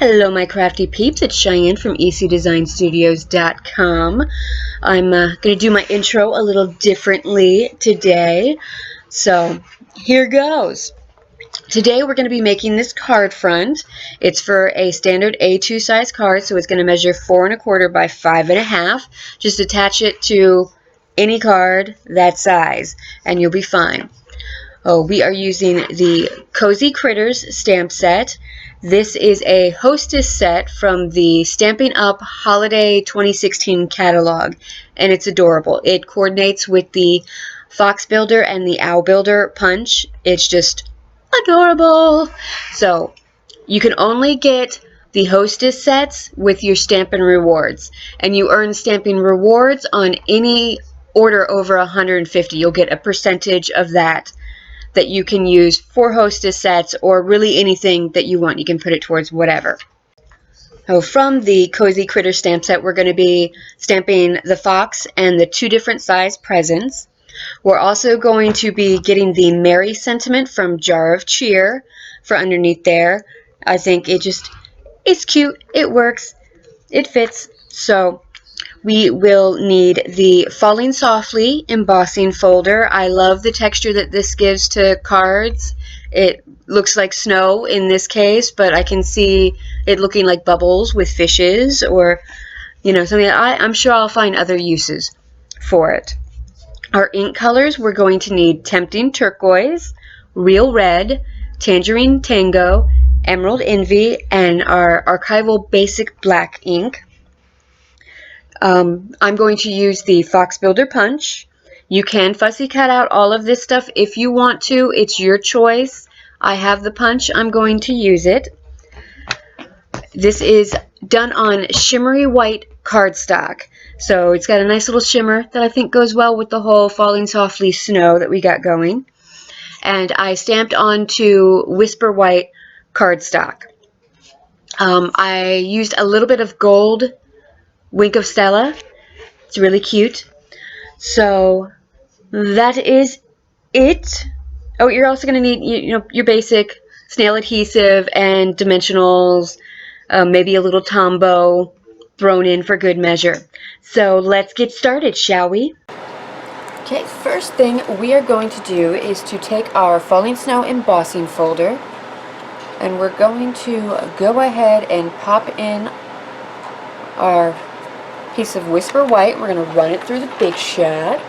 Hello my crafty peeps, it's Cheyenne from ecdesignstudios.com. I'm going to do my intro a little differently today, so here goes. Today we're going to be making this card front. It's for a standard A2 size card, so it's going to measure 4 1/4 by 5 1/2. Just attach it to any card that size and you'll be fine. Oh, we are using the Cozy Critters stamp set. This is a hostess set from the Stampin Up Holiday 2016 catalog, and it's adorable. It coordinates with the Fox Builder and the Owl Builder punch. It's just adorable. So you can only get the hostess sets with your Stampin' Rewards, and you earn Stampin' Rewards on any order over 150. You'll get a percentage of that you can use for hostess sets or really anything that you want. You can put it towards whatever. So from the Cozy Critter stamp set, we're going to be stamping the fox and the 2 different size presents. We're also going to be getting the Merry sentiment from Jar of Cheer for underneath there. I think it's cute, it works, it fits. So we will need the Falling Softly embossing folder. I love the texture that this gives to cards. It looks like snow in this case, but I can see it looking like bubbles with fishes or, something. I'm sure I'll find other uses for it. Our ink colors, we're going to need Tempting Turquoise, Real Red, Tangerine Tango, Emerald Envy, and our archival basic black ink. I'm going to use the Fox Builder punch. You can fussy cut out all of this stuff if you want to. It's your choice. I have the punch. I'm going to use it. This is done on shimmery white cardstock. So it's got a nice little shimmer that I think goes well with the whole Falling Softly snow that we got going. And I stamped onto Whisper White cardstock. I used a little bit of gold Wink of Stella. It's really cute. So that is it. Oh, you're also going to need your basic snail adhesive and dimensionals, maybe a little Tombow thrown in for good measure. So let's get started, shall we? Okay, first thing we are going to do is to take our Falling Snow embossing folder, and we're going to go ahead and pop in our piece of Whisper White. We're going to run it through the Big Shot.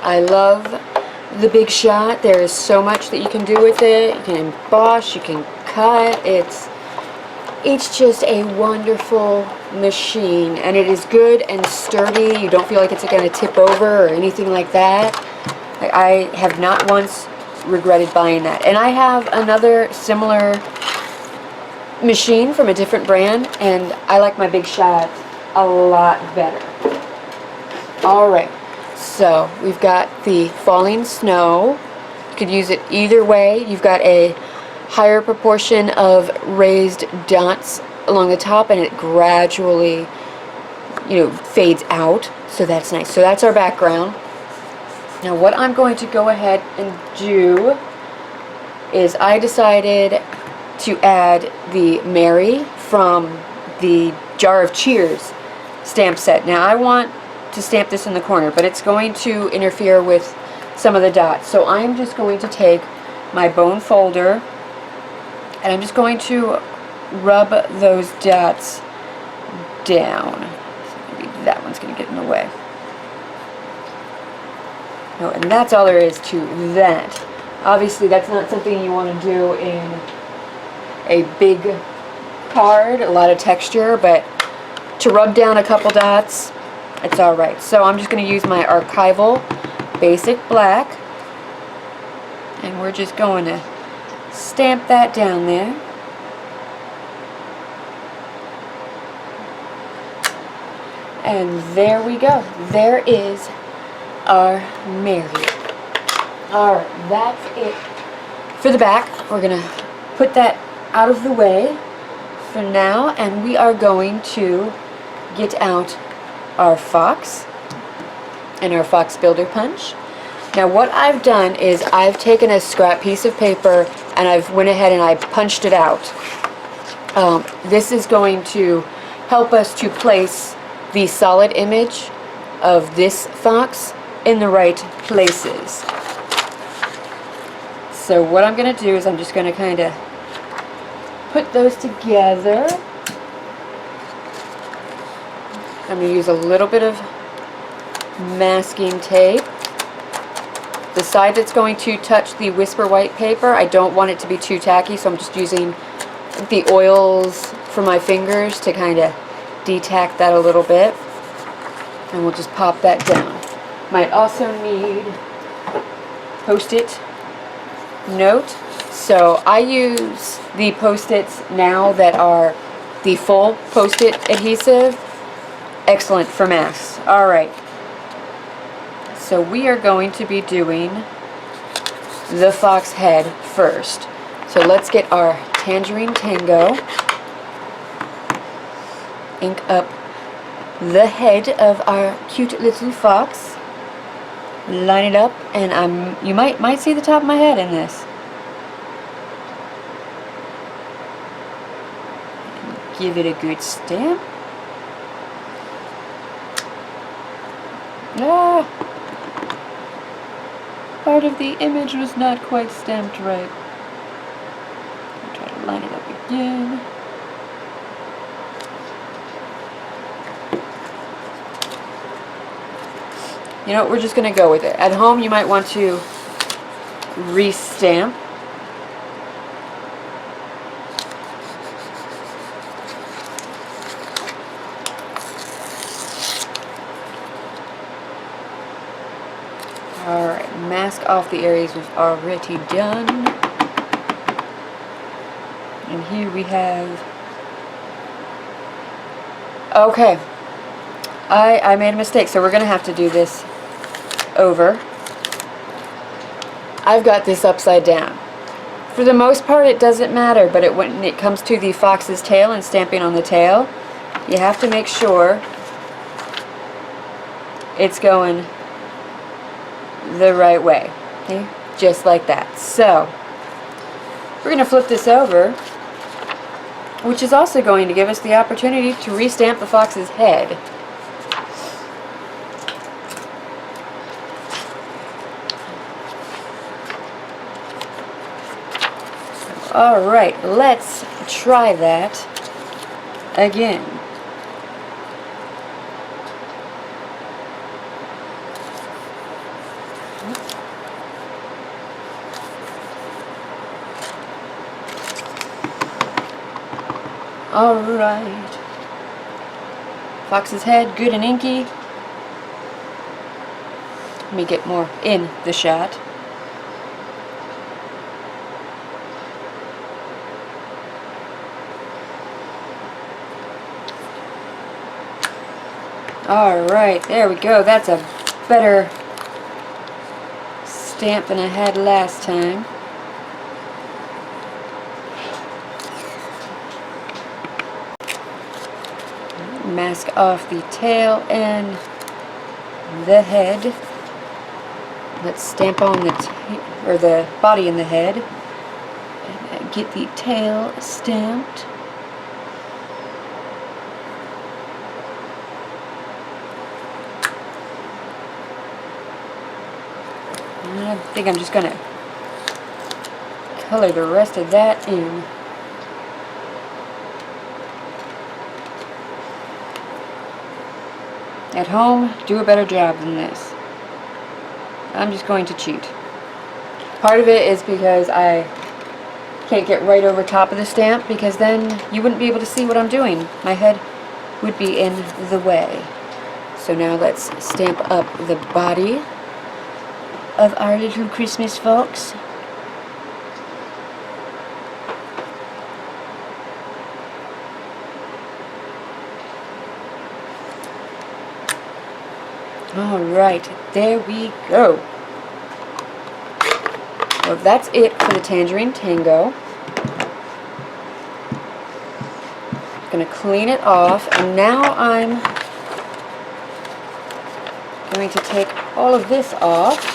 I love the Big Shot. There is so much that you can do with it. You can emboss, you can cut. It's just a wonderful machine, and it is good and sturdy. You don't feel like it's going to tip over or anything like that. I have not once regretted buying that. And I have another similar machine from a different brand, and I like my Big Shot a lot better. Alright, so we've got the Falling Snow. You could use it either way. You've got a higher proportion of raised dots along the top, and it gradually fades out, so that's nice. So that's our background. Now what I'm going to go ahead and do is I decided to add the Merry from the Jar of Cheers stamp set. Now I want to stamp this in the corner, but it's going to interfere with some of the dots. So I'm just going to take my bone folder and I'm just going to rub those dots down. So maybe that one's going to get in the way. No, and that's all there is to that. Obviously that's not something you want to do in a big card, a lot of texture, but to rub down a couple dots, it's alright. So I'm just going to use my archival basic black, and we're just going to stamp that down there. And there we go. There is our Merry. Alright, that's it for the back. We're going to put that out of the way for now, and we are going to get out our fox and our Fox Builder punch. Now what I've done is I've taken a scrap piece of paper and I've went ahead and I punched it out. This is going to help us to place the solid image of this fox in the right places. So what I'm going to do is I'm just going to kind of put those together. I'm going to use a little bit of masking tape. The side that's going to touch the Whisper White paper, I don't want it to be too tacky, so I'm just using the oils for my fingers to kind of detack that a little bit. And we'll just pop that down. Might also need Post-it note. So I use the Post-its now that are the full Post-it adhesive. Excellent for masks. Alright. So we are going to be doing the fox head first. So let's get our Tangerine Tango. Ink up the head of our cute little fox. Line it up, and you might see the top of my head in this. Give it a good stamp. Ah! Part of the image was not quite stamped right. I'll try to line it up again. You know what, we're just going to go with it. At home you might want to re-stamp. Alright, mask off the areas we've already done. And here we have... Okay. I made a mistake, so we're going to have to do this over. I've got this upside down. For the most part it doesn't matter, but when it comes to the fox's tail and stamping on the tail, you have to make sure it's going the right way. Okay? Just like that. So, we're going to flip this over, which is also going to give us the opportunity to restamp the fox's head. Alright, let's try that again. Alright. Fox's head, good and inky. Let me get more in the shot. Alright, there we go. That's a better stamp than I had last time. Mask off the tail and the head. Let's stamp on the body and the head. And get the tail stamped. I think I'm just going to color the rest of that in. At home, do a better job than this. I'm just going to cheat. Part of it is because I can't get right over top of the stamp, because then you wouldn't be able to see what I'm doing. My head would be in the way. So now let's stamp up the body of our little Christmas fox. Alright, there we go. Well, that's it for the Tangerine Tango. I'm going to clean it off, and now I'm going to take all of this off.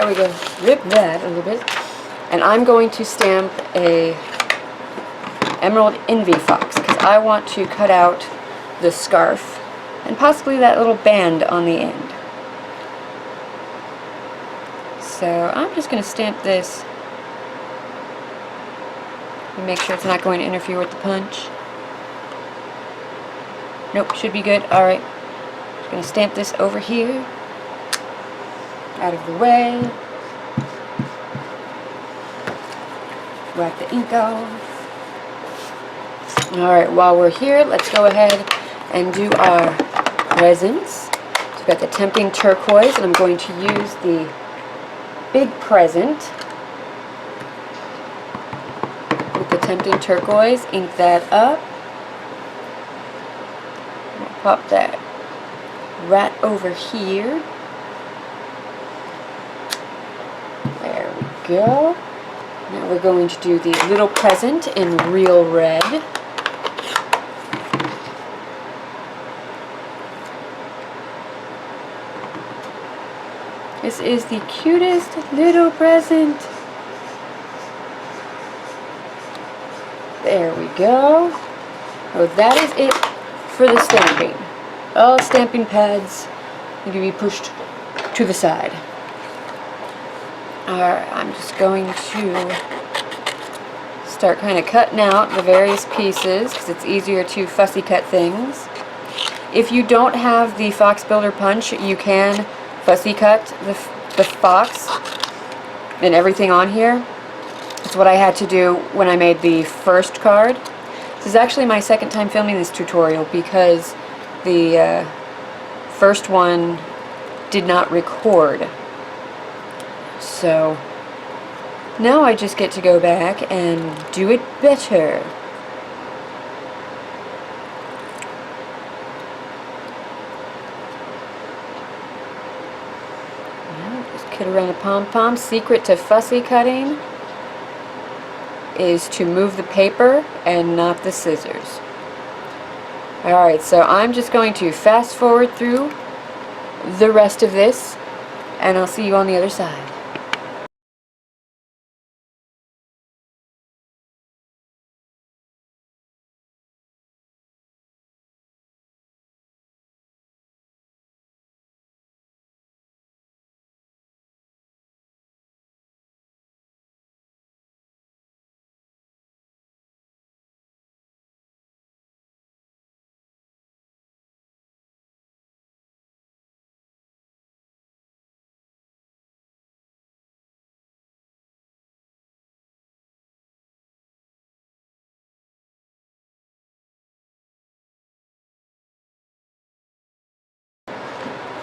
There we go. Rip that a little bit. And I'm going to stamp a Emerald Envy Fox because I want to cut out the scarf and possibly that little band on the end. So I'm just going to stamp this and make sure it's not going to interfere with the punch. Nope, should be good. Alright. Just going to stamp this over here. Out of the way. Wipe the ink off. Alright, while we're here, let's go ahead and do our presents. So we've got the Tempting Turquoise, and I'm going to use the big present with the Tempting Turquoise. Ink that up. I'll pop that right over here. There we go. Now we're going to do the little present in real red. This is the cutest little present. There we go. Oh, that is it for the stamping. All stamping pads need to be pushed to the side. Alright, I'm just going to start kind of cutting out the various pieces because it's easier to fussy cut things. If you don't have the Fox Builder punch, you can fussy cut the fox and everything on here. That's what I had to do when I made the first card. This is actually my second time filming this tutorial because the first one did not record. So now I just get to go back and do it better. Just cut around the pom-pom. Secret to fussy cutting is to move the paper and not the scissors. Alright, so I'm just going to fast forward through the rest of this and I'll see you on the other side.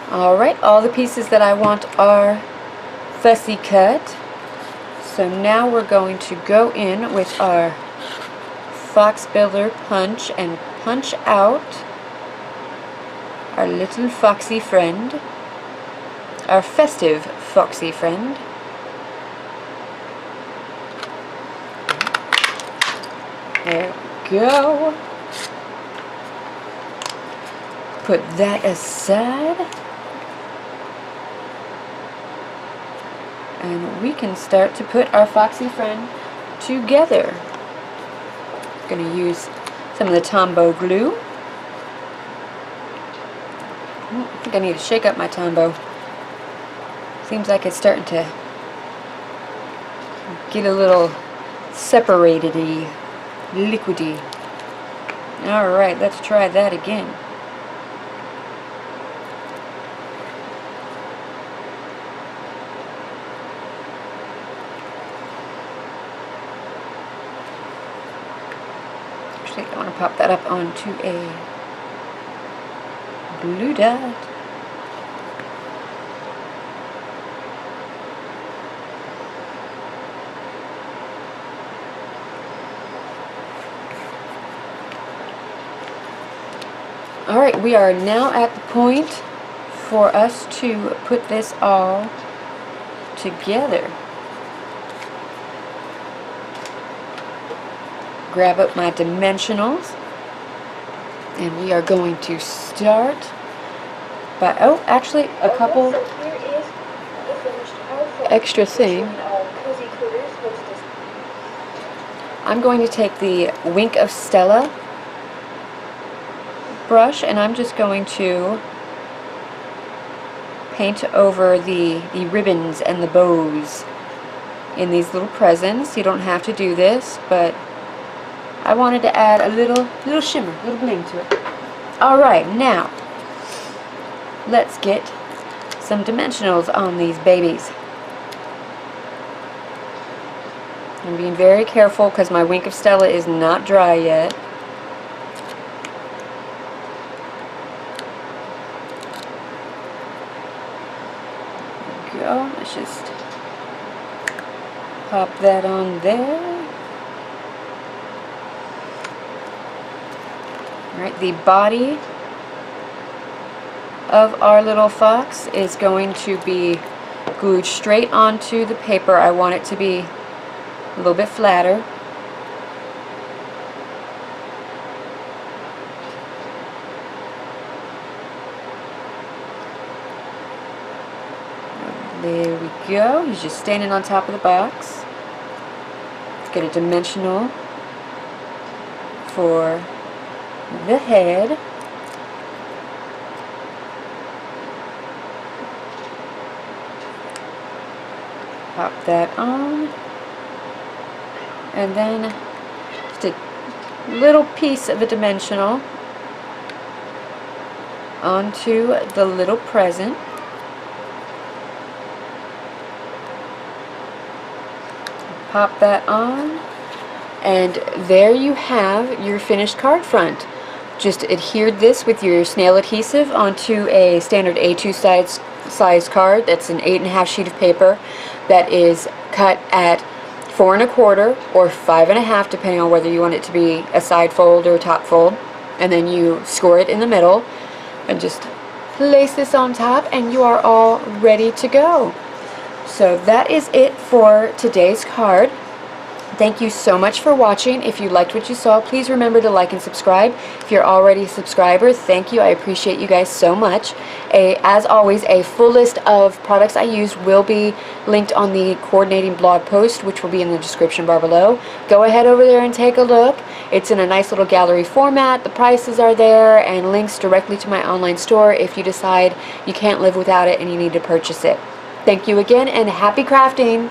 Alright, all the pieces that I want are fussy cut. So now we're going to go in with our Fox Builder punch and punch out our little foxy friend, our festive foxy friend. There we go. Put that aside. And we can start to put our foxy friend together. I'm going to use some of the Tombow glue. I think I need to shake up my Tombow. Seems like it's starting to get a little separated-y, liquidy. Alright, let's try that again. I want to pop that up onto a blue dot. Alright, we are now at the point for us to put this all together. Grab up my dimensionals and we are going to start by, oh, actually a couple extra thing. I'm going to take the Wink of Stella brush, and I'm just going to paint over the ribbons and the bows in these little presents. You don't have to do this, but I wanted to add a little shimmer, a little bling to it. Alright, now let's get some dimensionals on these babies. I'm being very careful because my Wink of Stella is not dry yet. There we go. Let's just pop that on there. Alright, the body of our little fox is going to be glued straight onto the paper. I want it to be a little bit flatter. There we go. He's just standing on top of the box. Let's get a dimensional for the head. Pop that on, and then just a little piece of a dimensional onto the little present. Pop that on, and there you have your finished card front. Just adhered this with your snail adhesive onto a standard A2 size card. That's an 8.5 sheet of paper that is cut at 4 1/4 or 5 1/2, depending on whether you want it to be a side fold or a top fold. And then you score it in the middle and just place this on top, and you are all ready to go. So that is it for today's card. Thank you so much for watching. If you liked what you saw, please remember to like and subscribe. If you're already a subscriber, thank you. I appreciate you guys so much. As always, a full list of products I used will be linked on the coordinating blog post, which will be in the description bar below. Go ahead over there and take a look. It's in a nice little gallery format. The prices are there and links directly to my online store if you decide you can't live without it and you need to purchase it. Thank you again, and happy crafting!